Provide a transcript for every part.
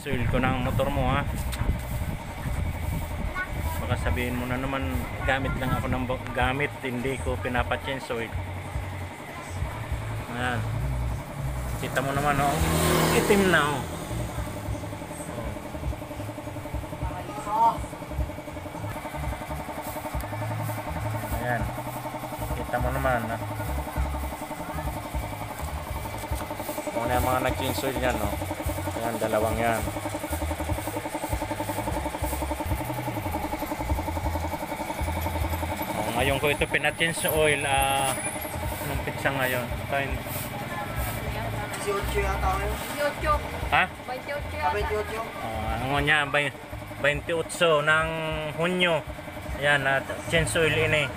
Soil ko ng motor mo ha. Baka sabihin mo na naman gamit lang ako ng gamit, hindi ko pinapa-change oil. Ayan. Kita mo naman oh. Itim na oh. Ayan. Kita mo naman ha. Kung ano yung mga nag-change oil yan oh. Ayan, dalawang yan. Ngayon ko ito pinatins oil, anong pitsa ngayon? 18 yata ngayon. 28. Ha? 28 yata. 28. Ano niya, 28 ng Hunyo. Ayan, change oil ini.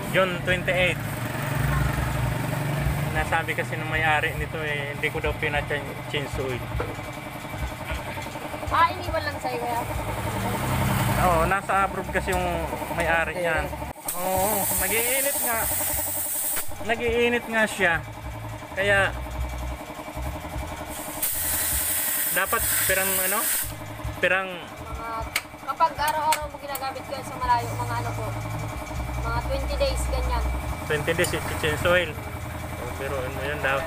June 28. Nasabi kasi ng may-ari nito eh, hindi ko daw pina-change oil. Iniwan lang sa'yo kaya? Oo, nasa abroad kasi yung may-ari niyan. Oo, nag-iinit nga siya. Kaya dapat pirang Kapag araw-araw mo ginagamit ko sa malayo, mga ano po, mga 20 days ganyan. 20 days i-change oil. Pero ano yun daw,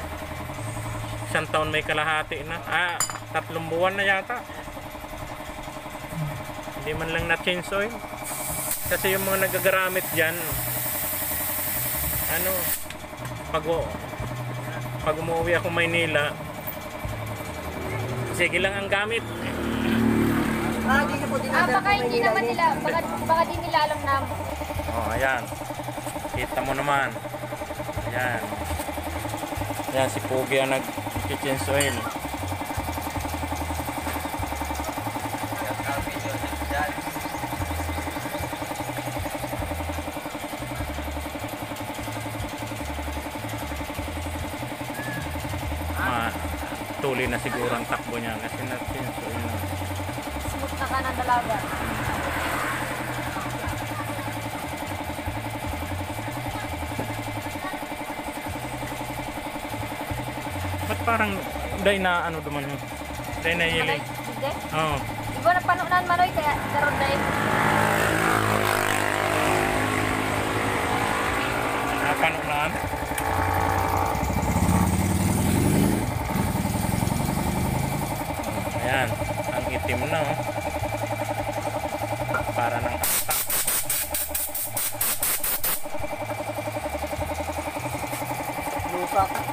1 taon may kalahati na. 3 buwan na yata. Hindi man lang na-change oil. Kasi yung mga nagagamit dyan, pag umuwi ako Maynila, sige lang ang gamit. Di na po dinadala Baka hindi naman nila, baka di nila alam na. Ayan. Kita mo naman. Ayan. Ayan, si Pogi ang nag-change oil. Tuloy na siguro ang takbo niya kasi nag-change oil na. Smooth na ka ng dalaga. Ba't parang day na ano duman yun? Day na yili. Hindi? Oo. Di ba napanunan manoy kaya daron dahil? Napanunan? Ayan, ang itim na oh. Para ng kasta. lusak.